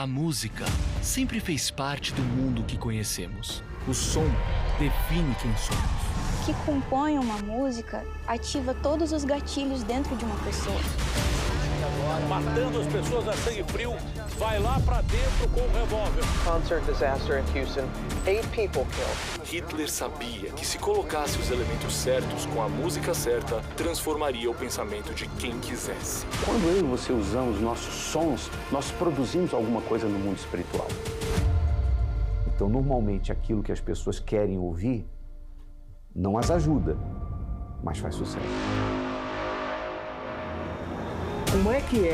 A música sempre fez parte do mundo que conhecemos. O som define quem somos. O que compõe uma música ativa todos os gatilhos dentro de uma pessoa. Matando as pessoas a sangue frio, vai lá pra dentro com o revólver. Concert disaster in Houston, 8 people killed. Hitler sabia que se colocasse os elementos certos com a música certa, transformaria o pensamento de quem quisesse. Quando eu e você usamos nossos sons, nós produzimos alguma coisa no mundo espiritual. Então, normalmente, aquilo que as pessoas querem ouvir não as ajuda, mas faz sucesso. Como é que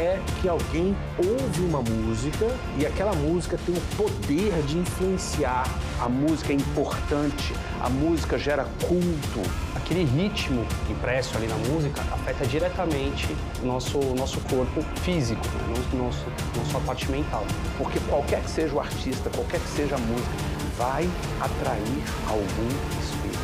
alguém ouve uma música e aquela música tem o poder de influenciar? A música é importante, a música gera culto. Aquele ritmo impresso ali na música afeta diretamente o nosso corpo físico, né? Nossa parte mental. Porque qualquer que seja o artista, qualquer que seja a música, vai atrair algum espírito.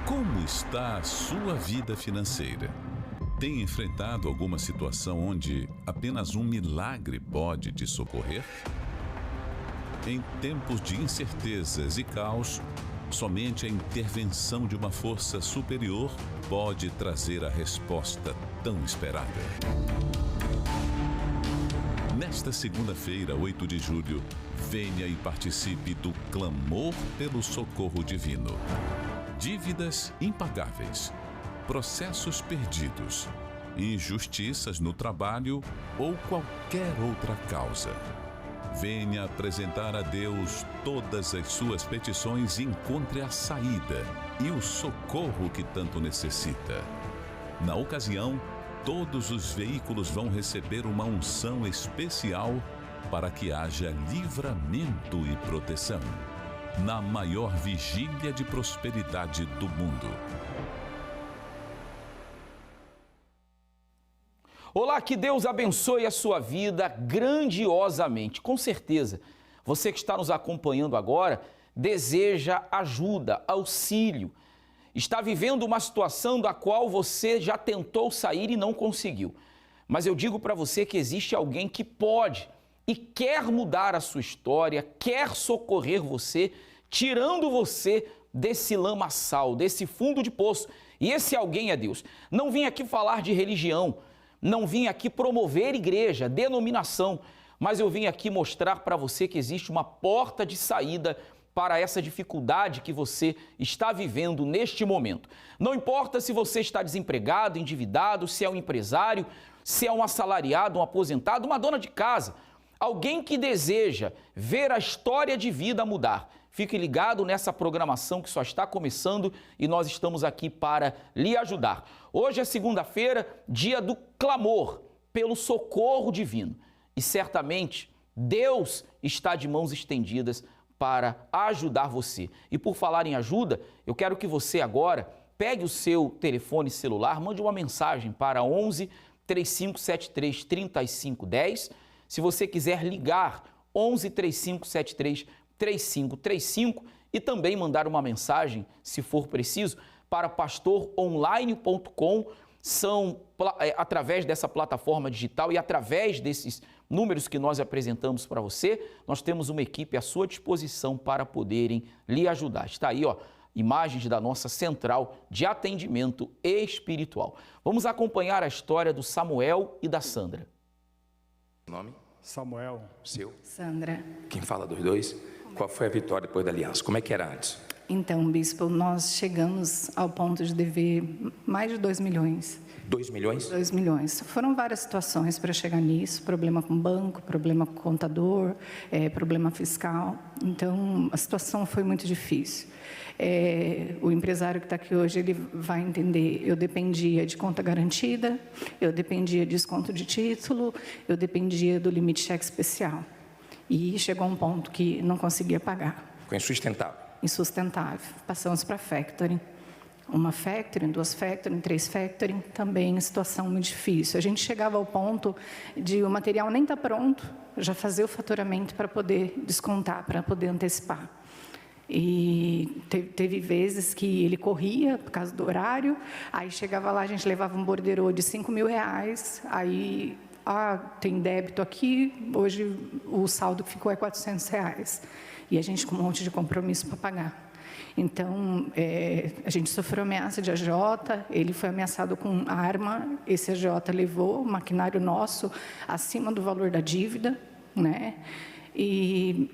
Como está a sua vida financeira? Tem enfrentado alguma situação onde apenas um milagre pode te socorrer? Em tempos de incertezas e caos, somente a intervenção de uma força superior pode trazer a resposta tão esperada. Nesta segunda-feira, 8 de julho, venha e participe do Clamor pelo Socorro Divino. Dívidas impagáveis, processos perdidos, injustiças no trabalho ou qualquer outra causa. Venha apresentar a Deus todas as suas petições e encontre a saída e o socorro que tanto necessita. Na ocasião, todos os veículos vão receber uma unção especial para que haja livramento e proteção. Na maior vigília de prosperidade do mundo. Olá, que Deus abençoe a sua vida grandiosamente. Com certeza, você que está nos acompanhando agora deseja ajuda, auxílio. Está vivendo uma situação da qual você já tentou sair e não conseguiu. Mas eu digo para você que existe alguém que pode e quer mudar a sua história, quer socorrer você, tirando você desse lamaçal, desse fundo de poço. E esse alguém é Deus. Não vim aqui falar de religião, não vim aqui promover igreja, denominação, mas eu vim aqui mostrar para você que existe uma porta de saída para essa dificuldade que você está vivendo neste momento. Não importa se você está desempregado, endividado, se é um empresário, se é um assalariado, um aposentado, uma dona de casa, alguém que deseja ver a história de vida mudar. Fique ligado nessa programação que só está começando e nós estamos aqui para lhe ajudar. Hoje é segunda-feira, dia do clamor pelo socorro divino. E certamente Deus está de mãos estendidas para ajudar você. E por falar em ajuda, eu quero que você agora pegue o seu telefone celular, mande uma mensagem para 11 3573 3510. Se você quiser ligar, 11 3573 3535 e também mandar uma mensagem, se for preciso, para pastoronline.com. São através dessa plataforma digital e através desses números que nós apresentamos para você, nós temos uma equipe à sua disposição para poderem lhe ajudar. Está aí, ó, imagens da nossa central de atendimento espiritual. Vamos acompanhar a história do Samuel e da Sandra. Nome? Samuel. Seu? Sandra. Quem fala dos dois? Qual foi a vitória depois da aliança? Como é que era antes? Então, bispo, nós chegamos ao ponto de dever mais de 2 milhões. 2 milhões? 2 milhões. Foram várias situações para chegar nisso, problema com o banco, problema com o contador, problema fiscal. Então, a situação foi muito difícil. O empresário que está aqui hoje, ele vai entender, eu dependia de conta garantida, eu dependia de desconto de título, eu dependia do limite cheque especial. E chegou a um ponto que não conseguia pagar. Ficou insustentável. Insustentável. Passamos para factoring. Uma factoring, 2 factoring, 3 factoring, também situação muito difícil. A gente chegava ao ponto de o material nem estar pronto, já fazer o faturamento para poder descontar, para poder antecipar. E teve vezes que ele corria por causa do horário, aí chegava lá, a gente levava um borderô de R$5.000, aí... tem débito aqui, hoje o saldo que ficou é R$400. E a gente com um monte de compromisso para pagar. Então, a gente sofreu ameaça de AJ, ele foi ameaçado com arma, esse AJ levou o maquinário nosso acima do valor da dívida, né? E...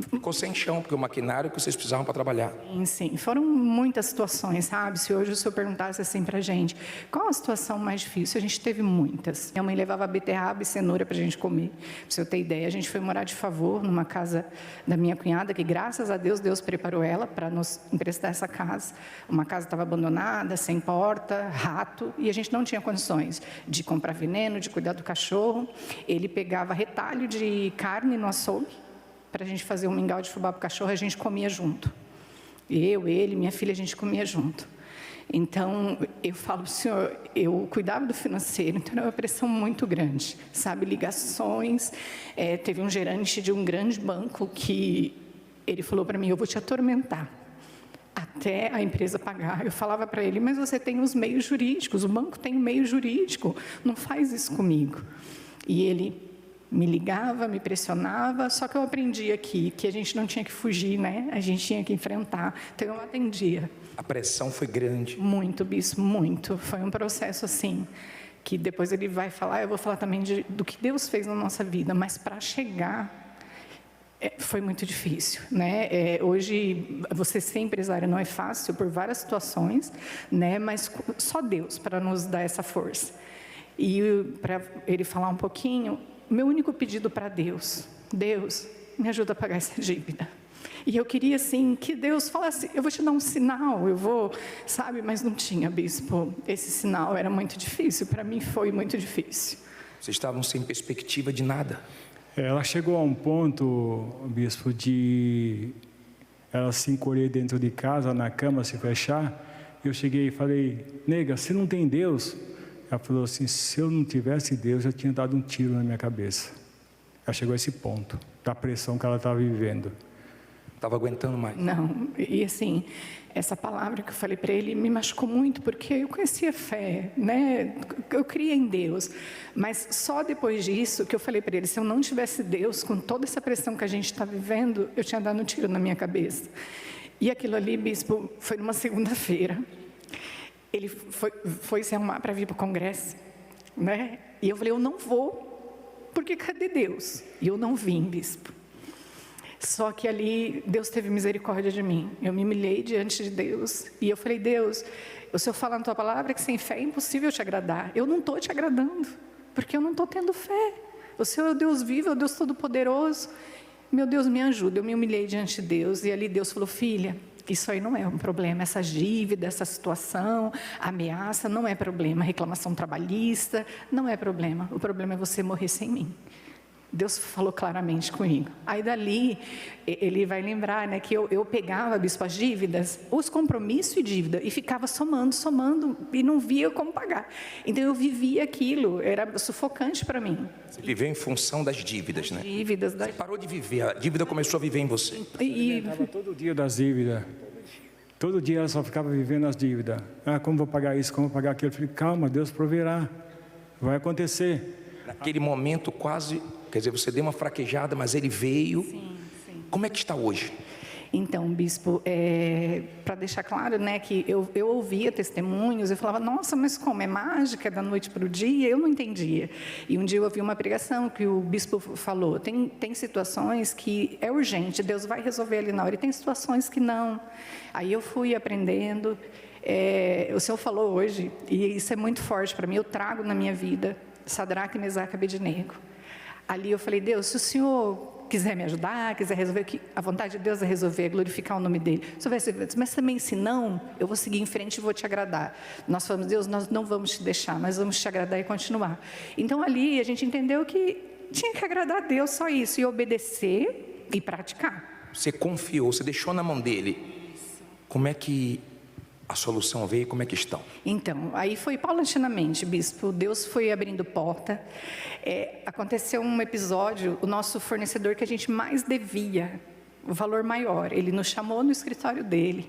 ficou sem chão, porque o maquinário que vocês precisavam para trabalhar. Sim, foram muitas situações, sabe? Se hoje o senhor perguntasse assim para a gente, qual a situação mais difícil? A gente teve muitas. Minha mãe levava beterraba e cenoura para a gente comer. Para você ter ideia, a gente foi morar de favor numa casa da minha cunhada, que graças a Deus, Deus preparou ela para nos emprestar essa casa. Uma casa estava abandonada, sem porta, rato, e a gente não tinha condições de comprar veneno, de cuidar do cachorro. Ele pegava retalho de carne no açougue, para a gente fazer um mingau de fubá para o cachorro, a gente comia junto. Eu, ele, minha filha, a gente comia junto. Então, eu falo, senhor, eu cuidava do financeiro, então era uma pressão muito grande, sabe? Ligações, teve um gerente de um grande banco que ele falou para mim, eu vou te atormentar até a empresa pagar. Eu falava para ele, mas você tem os meios jurídicos, o banco tem o meio jurídico, não faz isso comigo. E ele... me ligava, me pressionava, só que eu aprendi aqui que a gente não tinha que fugir, né? A gente tinha que enfrentar. Então, eu atendia. A pressão foi grande. Muito, bispo, muito. Foi um processo assim, que depois ele vai falar, eu vou falar também do que Deus fez na nossa vida, mas para chegar, foi muito difícil, né? Hoje, você ser empresário não é fácil por várias situações, né? Mas só Deus para nos dar essa força. E para ele falar um pouquinho, meu único pedido para Deus, Deus, me ajuda a pagar essa dívida. E eu queria, assim, que Deus falasse, eu vou te dar um sinal, eu vou, sabe? Mas não tinha, bispo. Esse sinal era muito difícil, para mim foi muito difícil. Vocês estavam sem perspectiva de nada. Ela chegou a um ponto, bispo, de ela se encolher dentro de casa, na cama, se fechar. Eu cheguei e falei, nega, se não tem Deus... Ela falou assim, se eu não tivesse Deus, eu tinha dado um tiro na minha cabeça. Ela chegou a esse ponto, da pressão que ela estava vivendo. Estava aguentando mais? Não, e assim, essa palavra que eu falei para ele me machucou muito, porque eu conhecia fé, né? Eu cria em Deus. Mas só depois disso que eu falei para ele, se eu não tivesse Deus, com toda essa pressão que a gente está vivendo, eu tinha dado um tiro na minha cabeça. E aquilo ali, bispo, foi numa segunda-feira. Ele foi se arrumar para vir para o congresso, né? E eu falei, eu não vou, porque cadê Deus? E eu não vim, bispo. Só que ali, Deus teve misericórdia de mim. Eu me humilhei diante de Deus. E eu falei, Deus, o Senhor fala na tua palavra que sem fé é impossível te agradar. Eu não estou te agradando, porque eu não estou tendo fé. O Senhor é o Deus vivo, é o Deus todo-poderoso. Meu Deus, me ajuda. Eu me humilhei diante de Deus. E ali Deus falou, filha, isso aí não é um problema, essas dívidas, essa situação, ameaça, não é problema, reclamação trabalhista, não é problema, o problema é você morrer sem mim. Deus falou claramente comigo. Aí dali, ele vai lembrar, né, que eu pegava, bispo, as dívidas, os compromissos e dívida, e ficava somando, e não via como pagar. Então eu vivia aquilo, era sufocante para mim. Você viveu em função das dívidas, né? Dívidas. Você parou de viver, a dívida começou a viver em você. E todo dia das dívidas. Todo dia ela só ficava vivendo as dívidas. Como vou pagar isso, como vou pagar aquilo? Eu falei, calma, Deus proverá, vai acontecer. Naquele momento quase... Quer dizer, você deu uma fraquejada, mas ele veio. Sim, sim. Como é que está hoje? Então, bispo, para deixar claro, né, que eu ouvia testemunhos, eu falava, nossa, mas como, é mágica da noite para o dia? Eu não entendia. E um dia eu ouvi uma pregação que o bispo falou, tem situações que é urgente, Deus vai resolver ali na hora, e tem situações que não. Aí eu fui aprendendo, o senhor falou hoje, e isso é muito forte para mim, eu trago na minha vida, Sadraque, Mesaque e Abednego. Ali eu falei, Deus, se o senhor quiser me ajudar, quiser resolver, que a vontade de Deus é resolver, é glorificar o nome dele. O senhor vai resolver, mas também se não, eu vou seguir em frente e vou te agradar. Nós falamos, Deus, nós não vamos te deixar, mas vamos te agradar e continuar. Então ali a gente entendeu que tinha que agradar a Deus, só isso, e obedecer e praticar. Você confiou, você deixou na mão dele. Como é que a solução veio e como é que estão? Então, aí foi paulatinamente, bispo, Deus foi abrindo porta. Aconteceu um episódio, o nosso fornecedor que a gente mais devia, o valor maior, ele nos chamou no escritório dele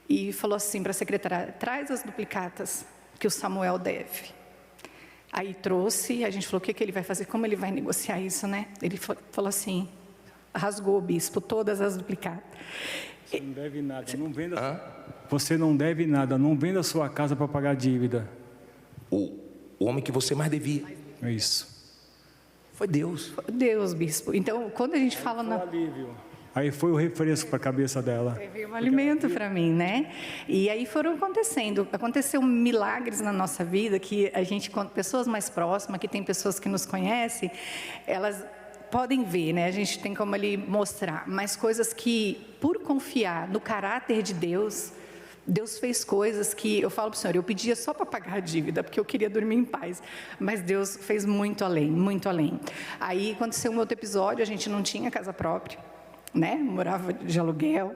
e falou assim para a secretária, traz as duplicatas que o Samuel deve. Aí trouxe, a gente falou, o que ele vai fazer, como ele vai negociar isso, né? Ele falou assim, rasgou o bispo, todas as duplicatas. Você não deve nada, não venda. Você não deve nada, não venda a sua casa para pagar a dívida. O homem que você mais devia. É isso. Foi Deus. Foi Deus, bispo. Então, quando a gente fala na... Aí foi o refresco para a cabeça dela. Veio um alimento para mim, né? E aí aconteceu milagres na nossa vida que a gente, pessoas mais próximas, que tem pessoas que nos conhecem, elas podem ver, né? A gente tem como ali mostrar, mas coisas que, por confiar no caráter de Deus, Deus fez coisas que, eu falo para o Senhor, eu pedia só para pagar a dívida, porque eu queria dormir em paz, mas Deus fez muito além, muito além. Aí aconteceu um outro episódio, a gente não tinha casa própria, né? Morava de aluguel,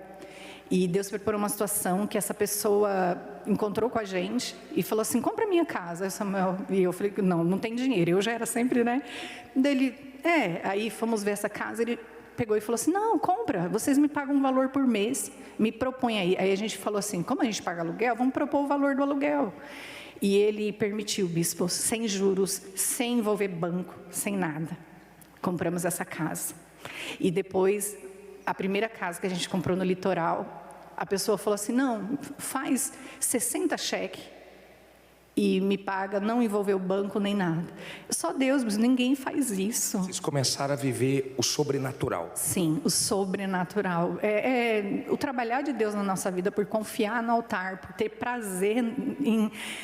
e Deus preparou uma situação que essa pessoa encontrou com a gente e falou assim, compra minha casa, Samuel. E eu falei, não tem dinheiro, eu já era sempre, né? Daí aí fomos ver essa casa, ele pegou e falou assim, não, compra, vocês me pagam um valor por mês, me propõe aí. Aí a gente falou assim, como a gente paga aluguel, vamos propor o valor do aluguel. E ele permitiu, bispo, sem juros, sem envolver banco, sem nada. Compramos essa casa. E depois, a primeira casa que a gente comprou no litoral, a pessoa falou assim, não, faz 60 cheques e me paga, não envolveu banco nem nada. Só Deus, mas ninguém faz isso. Vocês começaram a viver o sobrenatural. Sim, o sobrenatural. O trabalhar de Deus na nossa vida, por confiar no altar, por ter prazer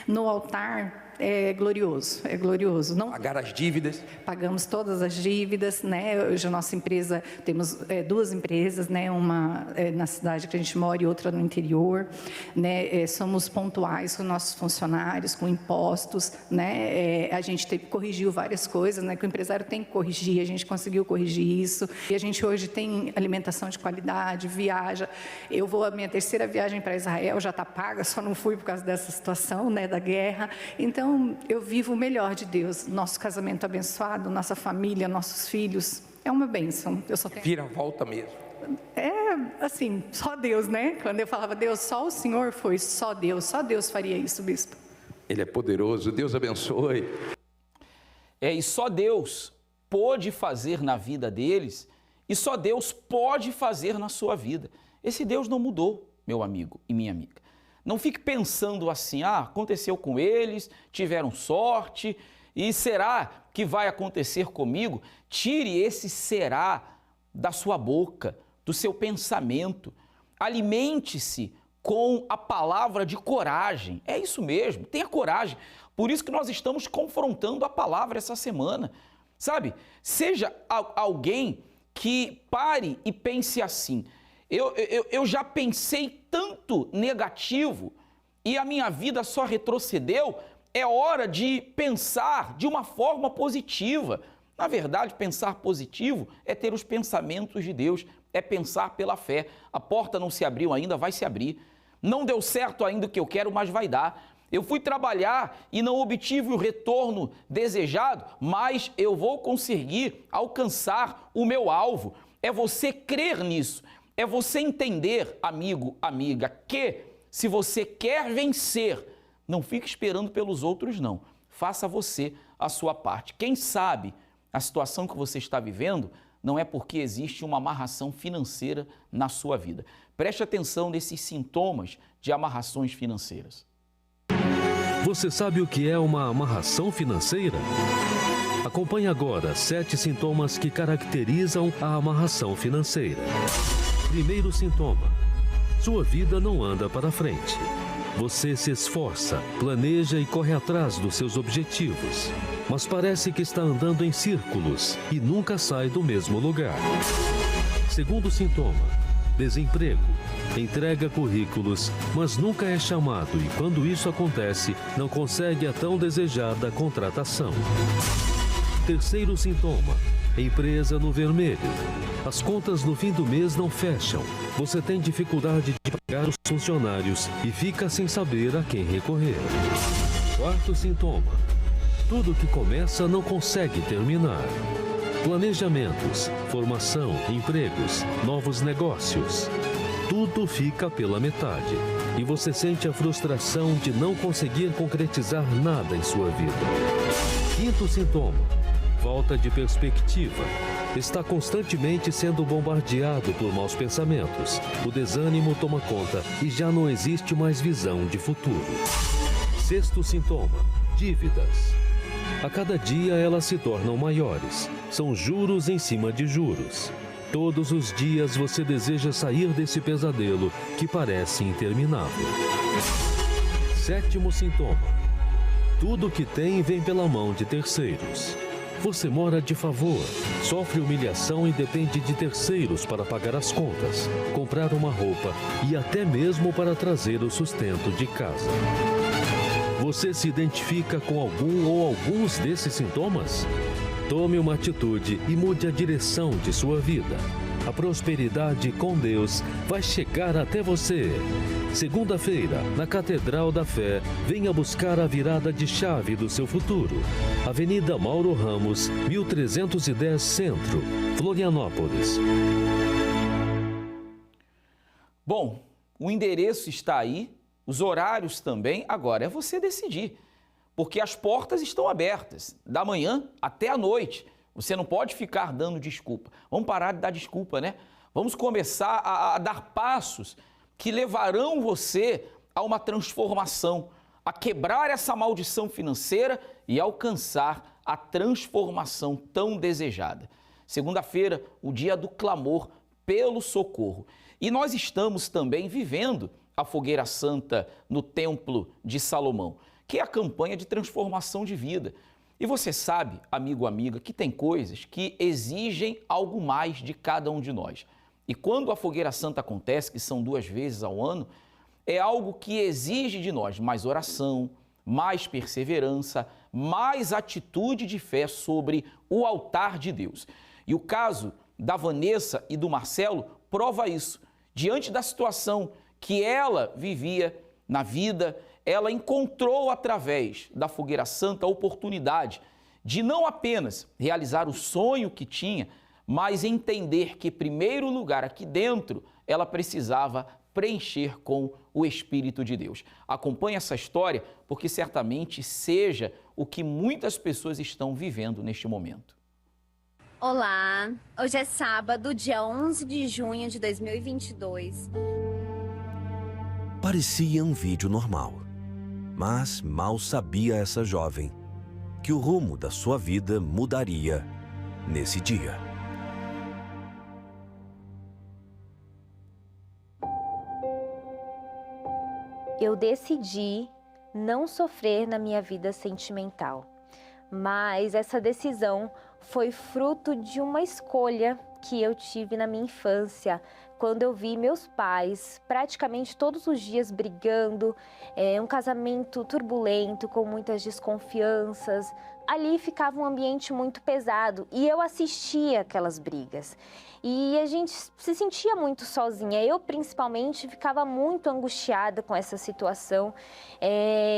no altar, é glorioso, é glorioso. Não pagar as dívidas. Pagamos todas as dívidas, né? Hoje a nossa empresa, temos 2 empresas, né? Uma na cidade que a gente mora e outra no interior, né? Somos pontuais com nossos funcionários, com impostos, né? A gente corrigiu várias coisas, né? Que o empresário tem que corrigir, a gente conseguiu corrigir isso. E a gente hoje tem alimentação de qualidade, viaja. Eu vou, a minha 3ª viagem para Israel já está paga, só não fui por causa dessa situação, né? Da guerra. Então, eu vivo o melhor de Deus, nosso casamento abençoado, nossa família, nossos filhos, é uma bênção. Eu só tenho... Vira a volta mesmo. Assim, só Deus, né? Quando eu falava Deus, só o Senhor, foi só Deus faria isso, bispo. Ele é poderoso, Deus abençoe. E só Deus pôde fazer na vida deles, e só Deus pode fazer na sua vida. Esse Deus não mudou, meu amigo e minha amiga. Não fique pensando assim, aconteceu com eles, tiveram sorte, e será que vai acontecer comigo? Tire esse será da sua boca, do seu pensamento. Alimente-se com a palavra de coragem. É isso mesmo, tenha coragem. Por isso que nós estamos confrontando a palavra essa semana. Sabe, seja alguém que pare e pense assim, eu já pensei tanto negativo e a minha vida só retrocedeu, é hora de pensar de uma forma positiva. Na verdade, pensar positivo é ter os pensamentos de Deus, é pensar pela fé. A porta não se abriu ainda, vai se abrir. Não deu certo ainda o que eu quero, mas vai dar. Eu fui trabalhar e não obtive o retorno desejado, mas eu vou conseguir alcançar o meu alvo. É você crer nisso. É você entender, amigo, amiga, que se você quer vencer, não fique esperando pelos outros, não. Faça você a sua parte. Quem sabe a situação que você está vivendo não é porque existe uma amarração financeira na sua vida. Preste atenção nesses sintomas de amarrações financeiras. Você sabe o que é uma amarração financeira? Acompanhe agora 7 sintomas que caracterizam a amarração financeira. Primeiro sintoma: sua vida não anda para frente. Você se esforça, planeja e corre atrás dos seus objetivos, mas parece que está andando em círculos e nunca sai do mesmo lugar. Segundo sintoma: desemprego. Entrega currículos, mas nunca é chamado e, quando isso acontece, não consegue a tão desejada contratação. Terceiro sintoma: empresa no vermelho. As contas no fim do mês não fecham. Você tem dificuldade de pagar os funcionários e fica sem saber a quem recorrer. Quarto sintoma: tudo que começa não consegue terminar. Planejamentos, formação, empregos, novos negócios. Tudo fica pela metade e você sente a frustração de não conseguir concretizar nada em sua vida. Quinto sintoma: falta de perspectiva. Está constantemente sendo bombardeado por maus pensamentos. O desânimo toma conta e já não existe mais visão de futuro. Sexto sintoma: dívidas. A cada dia elas se tornam maiores. São juros em cima de juros. Todos os dias você deseja sair desse pesadelo que parece interminável. Sétimo sintoma: tudo que tem vem pela mão de terceiros. Você mora de favor, sofre humilhação e depende de terceiros para pagar as contas, comprar uma roupa e até mesmo para trazer o sustento de casa. Você se identifica com algum ou alguns desses sintomas? Tome uma atitude e mude a direção de sua vida. A prosperidade com Deus vai chegar até você. Segunda-feira, na Catedral da Fé, venha buscar a virada de chave do seu futuro. Avenida Mauro Ramos, 1310 Centro, Florianópolis. Bom, o endereço está aí, os horários também, agora é você decidir. Porque as portas estão abertas, da manhã até a noite. Você não pode ficar dando desculpa. Vamos parar de dar desculpa, né? Vamos começar a dar passos que levarão você a uma transformação, a quebrar essa maldição financeira e alcançar a transformação tão desejada. Segunda-feira, o dia do clamor pelo socorro. E nós estamos também vivendo a Fogueira Santa no Templo de Salomão, que é a campanha de transformação de vida. E você sabe, amigo, amiga, que tem coisas que exigem algo mais de cada um de nós. E quando a Fogueira Santa acontece, que são 2 vezes ao ano, é algo que exige de nós mais oração, mais perseverança, mais atitude de fé sobre o altar de Deus. E o caso da Vanessa e do Marcelo prova isso. Diante da situação que ela vivia na vida, ela encontrou através da Fogueira Santa a oportunidade de não apenas realizar o sonho que tinha, mas entender que, em primeiro lugar, aqui dentro, ela precisava preencher com o Espírito de Deus. Acompanhe essa história, porque certamente seja o que muitas pessoas estão vivendo neste momento. Olá, hoje é sábado, dia 11 de junho de 2022. Parecia um vídeo normal, mas mal sabia essa jovem que o rumo da sua vida mudaria nesse dia. Eu decidi não sofrer na minha vida sentimental, mas essa decisão foi fruto de uma escolha que eu tive na minha infância, quando eu vi meus pais praticamente todos os dias brigando, um casamento turbulento, com muitas desconfianças. Ali ficava um ambiente muito pesado e eu assistia aquelas brigas. E a gente se sentia muito sozinha. Eu, principalmente, ficava muito angustiada com essa situação.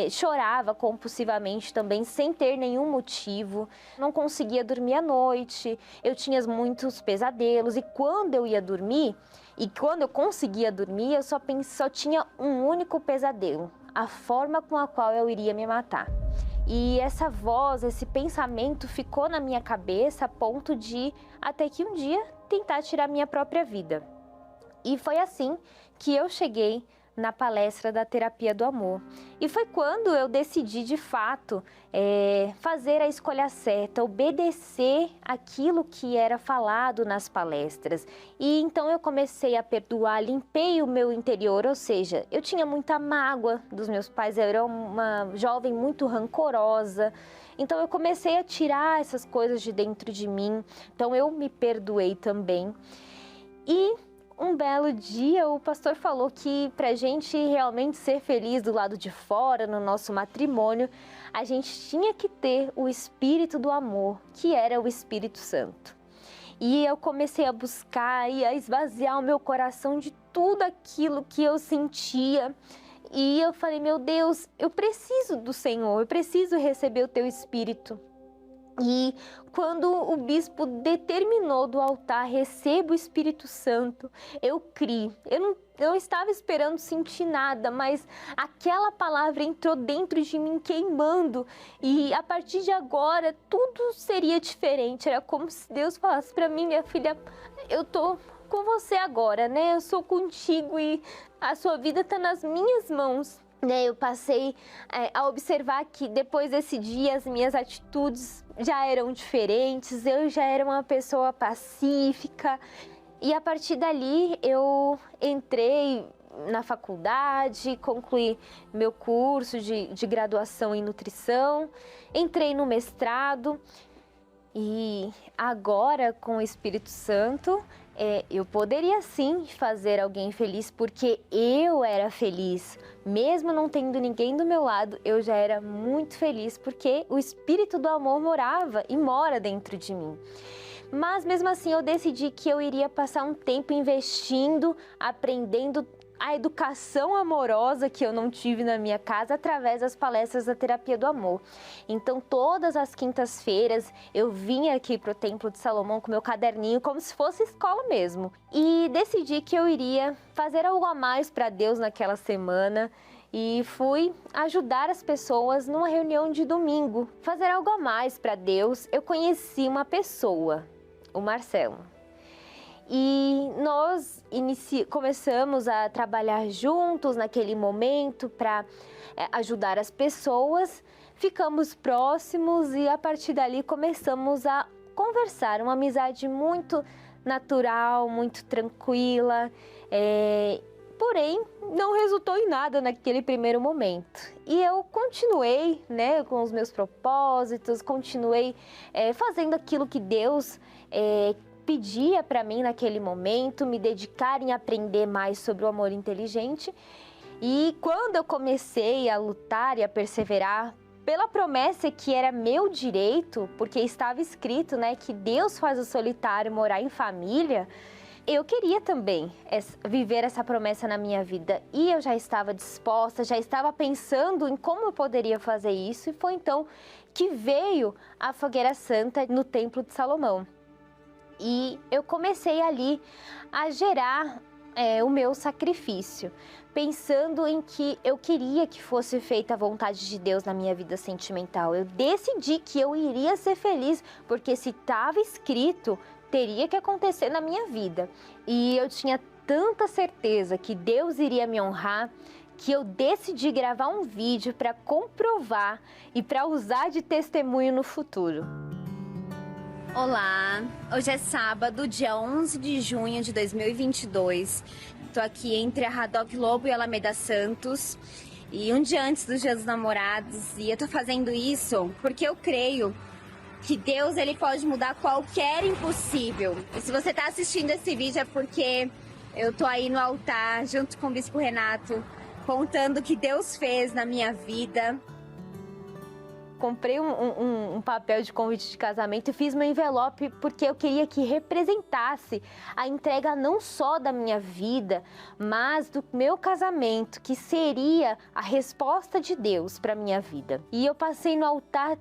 Chorava compulsivamente também, sem ter nenhum motivo. Não conseguia dormir à noite. Eu tinha muitos pesadelos. E quando eu ia dormir, e quando eu conseguia dormir, eu só tinha um único pesadelo. A forma com a qual eu iria me matar. E essa voz, esse pensamento ficou na minha cabeça a ponto de, até que um dia, tentar tirar minha própria vida. E foi assim que eu cheguei na palestra da Terapia do Amor. E foi quando eu decidi, de fato, fazer a escolha certa, obedecer aquilo que era falado nas palestras. E então eu comecei a perdoar, limpei o meu interior, ou seja, eu tinha muita mágoa dos meus pais, eu era uma jovem muito rancorosa. Então eu comecei a tirar essas coisas de dentro de mim, então eu me perdoei também. E um belo dia, o pastor falou que para a gente realmente ser feliz do lado de fora, no nosso matrimônio, a gente tinha que ter o Espírito do amor, que era o Espírito Santo. E eu comecei a buscar e a esvaziar o meu coração de tudo aquilo que eu sentia. E eu falei, meu Deus, eu preciso do Senhor, eu preciso receber o teu Espírito. E quando o bispo determinou do altar, receba o Espírito Santo, eu criei. Eu não estava esperando sentir nada, mas aquela palavra entrou dentro de mim queimando. E a partir de agora, tudo seria diferente. Era como se Deus falasse para mim, minha filha, eu tô com você agora, né? Eu sou contigo e a sua vida está nas minhas mãos. Eu passei a observar que depois desse dia as minhas atitudes já eram diferentes, eu já era uma pessoa pacífica e a partir dali eu entrei na faculdade, concluí meu curso de graduação em nutrição, entrei no mestrado e agora com o Espírito Santo eu poderia sim fazer alguém feliz porque eu era feliz. Mesmo não tendo ninguém do meu lado, eu já era muito feliz porque o Espírito do amor morava e mora dentro de mim. Mas mesmo assim eu decidi que eu iria passar um tempo investindo, aprendendo a educação amorosa que eu não tive na minha casa através das palestras da Terapia do Amor. Então todas as quintas-feiras eu vinha aqui para o Templo de Salomão com meu caderninho como se fosse escola mesmo. E decidi que eu iria fazer algo a mais para Deus naquela semana e fui ajudar as pessoas numa reunião de domingo. Fazer algo a mais para Deus, eu conheci uma pessoa, o Marcelo. E nós começamos a trabalhar juntos naquele momento para ajudar as pessoas, ficamos próximos e a partir dali começamos a conversar, uma amizade muito natural, muito tranquila, porém não resultou em nada naquele primeiro momento. E eu continuei, com os meus propósitos, continuei fazendo aquilo que Deus pedia para mim naquele momento, me dedicar em aprender mais sobre o amor inteligente. E quando eu comecei a lutar e a perseverar pela promessa que era meu direito, porque estava escrito, que Deus faz o solitário morar em família, eu queria também viver essa promessa na minha vida. E eu já estava disposta, já estava pensando em como eu poderia fazer isso. E foi então que veio a Fogueira Santa no Templo de Salomão. E eu comecei ali a gerar o meu sacrifício, pensando em que eu queria que fosse feita a vontade de Deus na minha vida sentimental. Eu decidi que eu iria ser feliz, porque se estava escrito, teria que acontecer na minha vida. E eu tinha tanta certeza que Deus iria me honrar, que eu decidi gravar um vídeo para comprovar e para usar de testemunho no futuro. Olá, hoje é sábado, dia 11 de junho de 2022. Tô aqui entre a Haddock Lobo e a Alameda Santos. E um dia antes dos Dias dos Namorados. E eu tô fazendo isso porque eu creio que Deus ele pode mudar qualquer impossível. E se você tá assistindo esse vídeo é porque eu tô aí no altar junto com o Bispo Renato, contando o que Deus fez na minha vida. Comprei um papel de convite de casamento e fiz meu envelope porque eu queria que representasse a entrega não só da minha vida, mas do meu casamento, que seria a resposta de Deus para minha vida. E eu passei no altar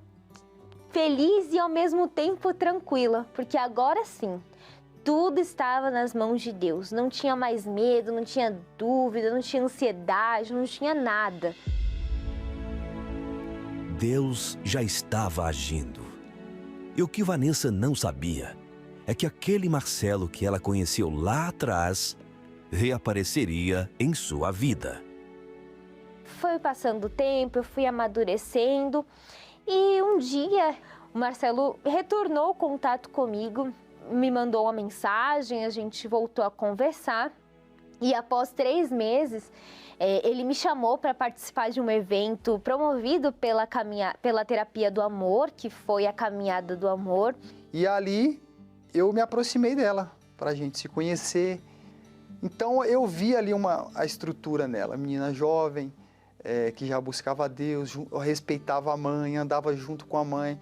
feliz e ao mesmo tempo tranquila, porque agora sim, tudo estava nas mãos de Deus. Não tinha mais medo, não tinha dúvida, não tinha ansiedade, não tinha nada. Deus já estava agindo. E o que Vanessa não sabia é que aquele Marcelo que ela conheceu lá atrás reapareceria em sua vida. Foi passando o tempo, eu fui amadurecendo e um dia o Marcelo retornou o contato comigo, me mandou uma mensagem, a gente voltou a conversar e após 3 meses ele me chamou para participar de um evento promovido pela Terapia do Amor, que foi a Caminhada do Amor. E ali eu me aproximei dela para a gente se conhecer. Então eu vi ali a estrutura nela, menina jovem, que já buscava a Deus, respeitava a mãe, andava junto com a mãe,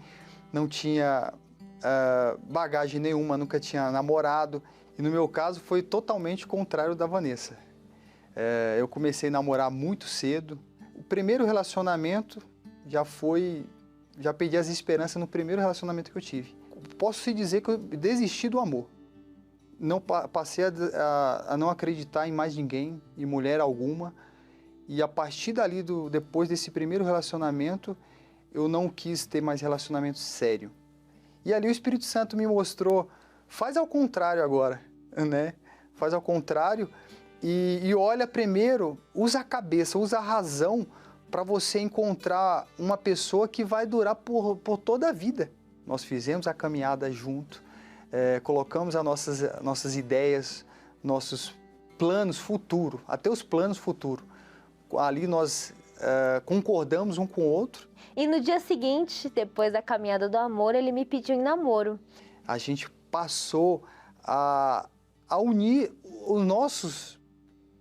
não tinha bagagem nenhuma, nunca tinha namorado. E no meu caso foi totalmente contrário da Vanessa. Eu comecei a namorar muito cedo. O primeiro relacionamento já perdi as esperanças no primeiro relacionamento que eu tive. Posso dizer que eu desisti do amor. Não passei a não acreditar em mais ninguém, em mulher alguma. E a partir dali, depois desse primeiro relacionamento, eu não quis ter mais relacionamento sério. E ali o Espírito Santo me mostrou, faz ao contrário agora, né? Faz ao contrário e olha primeiro, usa a cabeça, usa a razão para você encontrar uma pessoa que vai durar por toda a vida. Nós fizemos a caminhada junto, colocamos as nossas ideias, nossos planos futuros, até os planos futuros. Ali nós concordamos um com o outro. E no dia seguinte, depois da Caminhada do Amor, ele me pediu em namoro. A gente passou a unir os nossos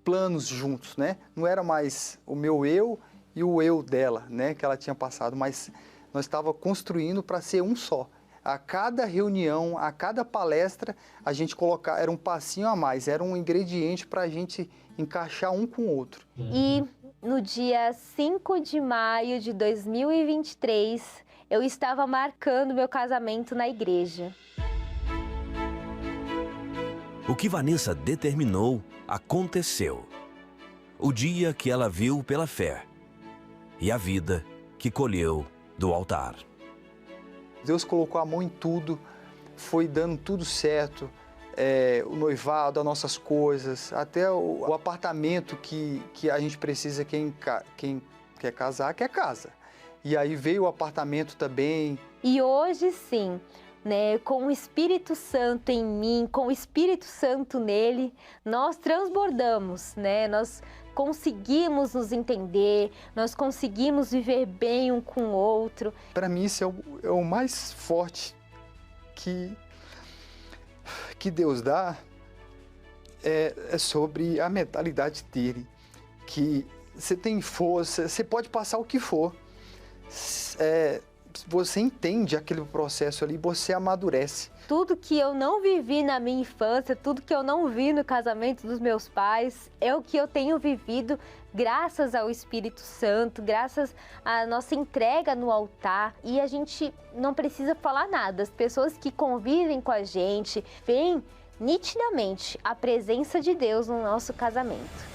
planos juntos, né? Não era mais o meu eu e o eu dela, né? Que ela tinha passado, mas nós estávamos construindo para ser um só. A cada reunião, a cada palestra, a gente colocava, era um passinho a mais, era um ingrediente para a gente encaixar um com o outro. E no dia 5 de maio de 2023, eu estava marcando meu casamento na igreja. O que Vanessa determinou aconteceu. O dia que ela viu pela fé e a vida que colheu do altar. Deus colocou a mão em tudo, foi dando tudo certo, o noivado, as nossas coisas, até o apartamento que a gente precisa, quem quer casar, quer casa. E aí veio o apartamento também. E hoje sim, né, com o Espírito Santo em mim, com o Espírito Santo nele, nós transbordamos, né? Nós conseguimos nos entender, nós conseguimos viver bem um com o outro. Para mim isso é o mais forte que Deus dá, é sobre a mentalidade dele, que você tem força, você pode passar o que for, você entende aquele processo ali, você amadurece. Tudo que eu não vivi na minha infância, tudo que eu não vi no casamento dos meus pais, é o que eu tenho vivido graças ao Espírito Santo, graças à nossa entrega no altar. E a gente não precisa falar nada. As pessoas que convivem com a gente veem nitidamente a presença de Deus no nosso casamento.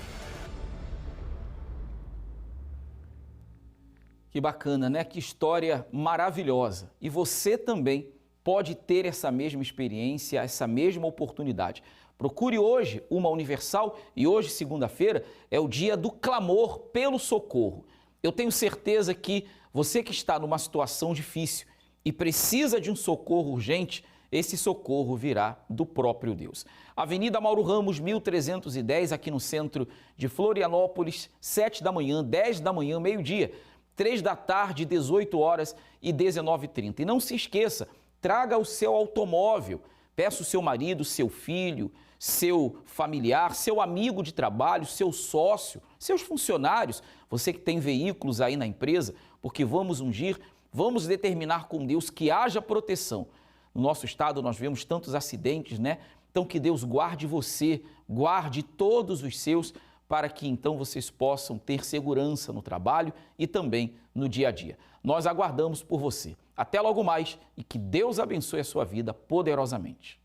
Que bacana, né? Que história maravilhosa. E você também pode ter essa mesma experiência, essa mesma oportunidade. Procure hoje uma Universal e hoje, segunda-feira, é o dia do clamor pelo socorro. Eu tenho certeza que você que está numa situação difícil e precisa de um socorro urgente, esse socorro virá do próprio Deus. Avenida Mauro Ramos, 1310, aqui no centro de Florianópolis, 7 da manhã, 10 da manhã, meio-dia, 3 da tarde, 18 horas e 19h30. E não se esqueça, traga o seu automóvel, peça o seu marido, seu filho, seu familiar, seu amigo de trabalho, seu sócio, seus funcionários, você que tem veículos aí na empresa, porque vamos ungir, vamos determinar com Deus que haja proteção. No nosso estado nós vemos tantos acidentes, né? Então que Deus guarde você, guarde todos os seus, para que então vocês possam ter segurança no trabalho e também no dia a dia. Nós aguardamos por você. Até logo mais e que Deus abençoe a sua vida poderosamente.